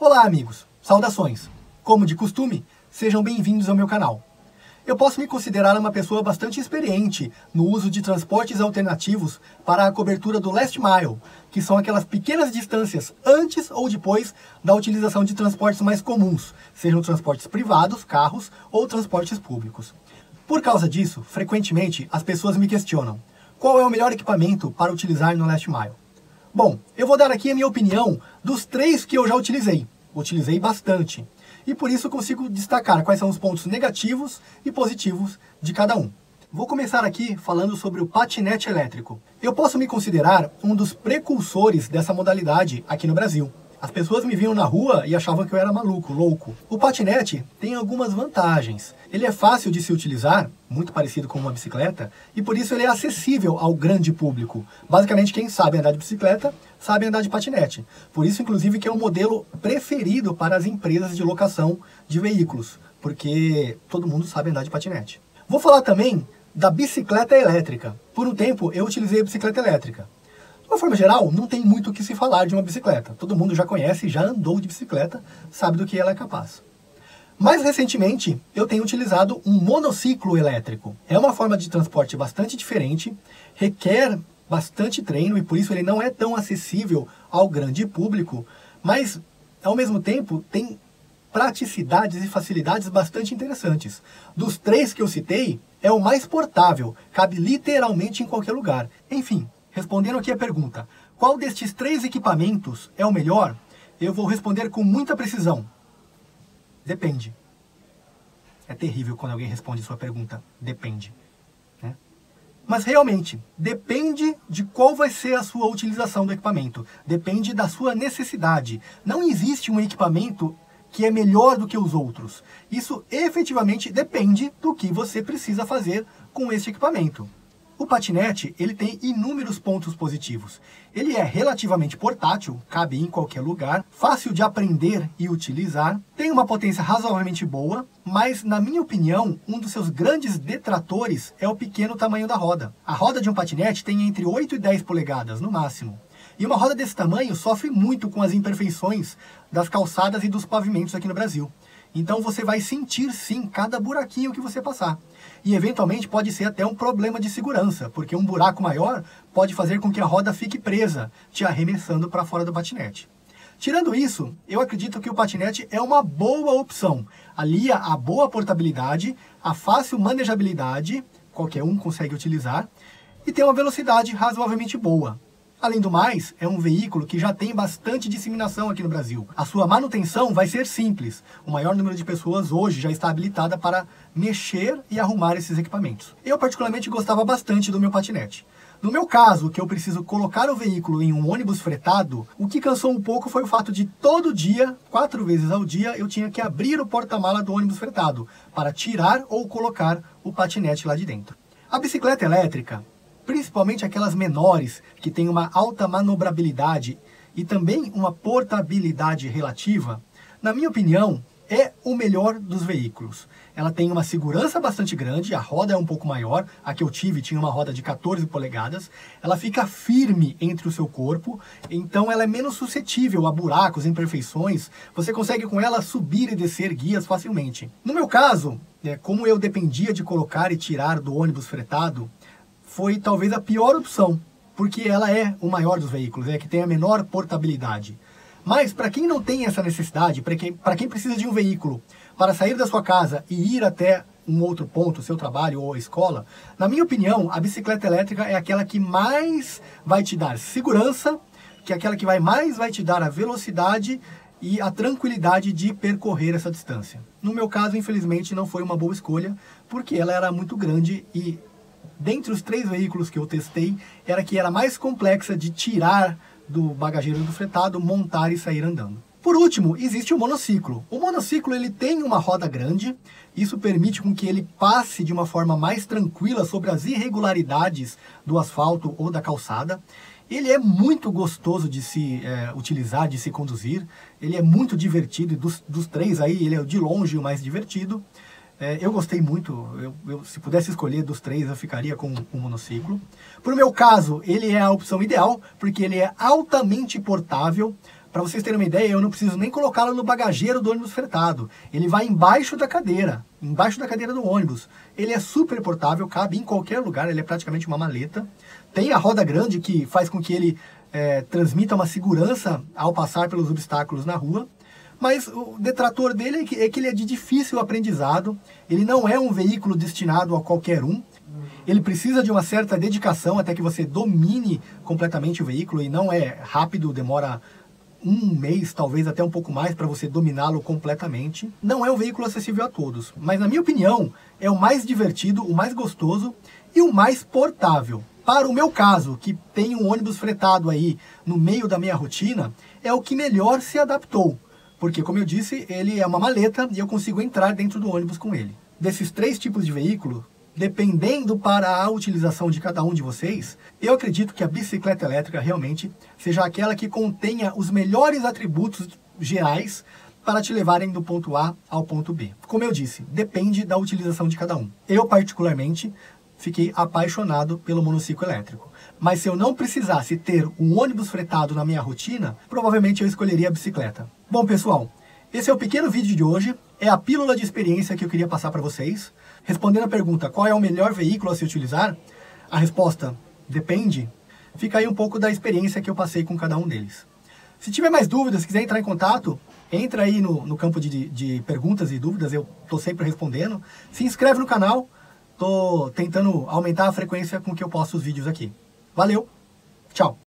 Olá amigos, saudações! Como de costume, sejam bem-vindos ao meu canal. Eu posso me considerar uma pessoa bastante experiente no uso de transportes alternativos para a cobertura do Last Mile, que são aquelas pequenas distâncias antes ou depois da utilização de transportes mais comuns, sejam transportes privados, carros ou transportes públicos. Por causa disso, frequentemente as pessoas me questionam: qual é o melhor equipamento para utilizar no Last Mile? Bom, eu vou dar aqui a minha opinião dos 3 que eu já utilizei. Utilizei bastante. E por isso consigo destacar quais são os pontos negativos e positivos de cada um. Vou começar aqui falando sobre o patinete elétrico. Eu posso me considerar um dos precursores dessa modalidade aqui no Brasil. As pessoas me viam na rua e achavam que eu era maluco, louco. O patinete tem algumas vantagens. Ele é fácil de se utilizar, muito parecido com uma bicicleta, e por isso ele é acessível ao grande público. Basicamente, quem sabe andar de bicicleta, sabe andar de patinete. Por isso, inclusive, que é um modelo preferido para as empresas de locação de veículos, porque todo mundo sabe andar de patinete. Vou falar também da bicicleta elétrica. Por um tempo, eu utilizei a bicicleta elétrica. De uma forma geral, não tem muito o que se falar de uma bicicleta. Todo mundo já conhece, já andou de bicicleta, sabe do que ela é capaz. Mais recentemente, eu tenho utilizado um monociclo elétrico. É uma forma de transporte bastante diferente, requer bastante treino e por isso ele não é tão acessível ao grande público, mas ao mesmo tempo tem praticidades e facilidades bastante interessantes. Dos 3 que eu citei, é o mais portável, cabe literalmente em qualquer lugar. Enfim, respondendo aqui a pergunta, qual destes 3 equipamentos é o melhor? Eu vou responder com muita precisão. Depende. É terrível quando alguém responde sua pergunta, depende. Né? Mas realmente, depende de qual vai ser a sua utilização do equipamento. Depende da sua necessidade. Não existe um equipamento que é melhor do que os outros. Isso efetivamente depende do que você precisa fazer com esse equipamento. O patinete, ele tem inúmeros pontos positivos. Ele é relativamente portátil, cabe em qualquer lugar, fácil de aprender e utilizar, tem uma potência razoavelmente boa, mas, na minha opinião, um dos seus grandes detratores é o pequeno tamanho da roda. A roda de um patinete tem entre 8 e 10 polegadas, no máximo. E uma roda desse tamanho sofre muito com as imperfeições das calçadas e dos pavimentos aqui no Brasil. Então você vai sentir sim cada buraquinho que você passar. E eventualmente pode ser até um problema de segurança, porque um buraco maior pode fazer com que a roda fique presa, te arremessando para fora do patinete. Tirando isso, eu acredito que o patinete é uma boa opção. Alia a boa portabilidade, a fácil manejabilidade, qualquer um consegue utilizar, e tem uma velocidade razoavelmente boa. Além do mais, é um veículo que já tem bastante disseminação aqui no Brasil. A sua manutenção vai ser simples. O maior número de pessoas hoje já está habilitada para mexer e arrumar esses equipamentos. Eu particularmente gostava bastante do meu patinete. No meu caso, que eu preciso colocar o veículo em um ônibus fretado, o que cansou um pouco foi o fato de todo dia, 4 vezes ao dia, eu tinha que abrir o porta-mala do ônibus fretado para tirar ou colocar o patinete lá de dentro. A bicicleta elétrica, principalmente aquelas menores, que têm uma alta manobrabilidade e também uma portabilidade relativa, na minha opinião, é o melhor dos veículos. Ela tem uma segurança bastante grande, a roda é um pouco maior, a que eu tive tinha uma roda de 14 polegadas, ela fica firme entre o seu corpo, então ela é menos suscetível a buracos, imperfeições, você consegue com ela subir e descer guias facilmente. No meu caso, como eu dependia de colocar e tirar do ônibus fretado, foi talvez a pior opção, porque ela é o maior dos veículos, que tem a menor portabilidade. Mas para quem não tem essa necessidade, para quem precisa de um veículo para sair da sua casa e ir até um outro ponto, seu trabalho ou a escola, na minha opinião, a bicicleta elétrica é aquela que mais vai te dar segurança, que é aquela que mais vai te dar a velocidade e a tranquilidade de percorrer essa distância. No meu caso, infelizmente, não foi uma boa escolha, porque ela era muito grande e dentre os 3 veículos que eu testei, era que era mais complexa de tirar do bagageiro do fretado, montar e sair andando. Por último, existe o monociclo. O monociclo ele tem uma roda grande, isso permite com que ele passe de uma forma mais tranquila sobre as irregularidades do asfalto ou da calçada. Ele é muito gostoso de se utilizar, de se conduzir, ele é muito divertido, e dos 3 aí, ele é de longe o mais divertido. Eu gostei muito, se pudesse escolher dos 3, eu ficaria com o monociclo. Para o meu caso, ele é a opção ideal, porque ele é altamente portável, Para vocês terem uma ideia, eu não preciso nem colocá-lo no bagageiro do ônibus fretado. Ele vai embaixo da cadeira do ônibus. Ele é super portável, cabe em qualquer lugar, ele é praticamente uma maleta. Tem a roda grande que faz com que ele transmita uma segurança ao passar pelos obstáculos na rua. Mas o detrator dele é que ele é de difícil aprendizado. Ele não é um veículo destinado a qualquer um. Ele precisa de uma certa dedicação até que você domine completamente o veículo, e não é rápido, demora um mês, talvez até um pouco mais, para você dominá-lo completamente. Não é um veículo acessível a todos, mas na minha opinião é o mais divertido, o mais gostoso e o mais portável. Para o meu caso, que tem um ônibus fretado aí no meio da minha rotina, é o que melhor se adaptou, porque, como eu disse, ele é uma maleta e eu consigo entrar dentro do ônibus com ele. Desses 3 tipos de veículo, dependendo para a utilização de cada um de vocês, eu acredito que a bicicleta elétrica realmente seja aquela que contenha os melhores atributos gerais para te levarem do ponto A ao ponto B. Como eu disse, depende da utilização de cada um. Eu, particularmente, fiquei apaixonado pelo monociclo elétrico. Mas se eu não precisasse ter um ônibus fretado na minha rotina, provavelmente eu escolheria a bicicleta. Bom, pessoal, esse é o pequeno vídeo de hoje. É a pílula de experiência que eu queria passar para vocês. Respondendo a pergunta, qual é o melhor veículo a se utilizar? A resposta, depende. Fica aí um pouco da experiência que eu passei com cada um deles. Se tiver mais dúvidas, quiser entrar em contato, entra aí no campo de perguntas e dúvidas, eu estou sempre respondendo. Se inscreve no canal, estou tentando aumentar a frequência com que eu posto os vídeos aqui. Valeu, tchau!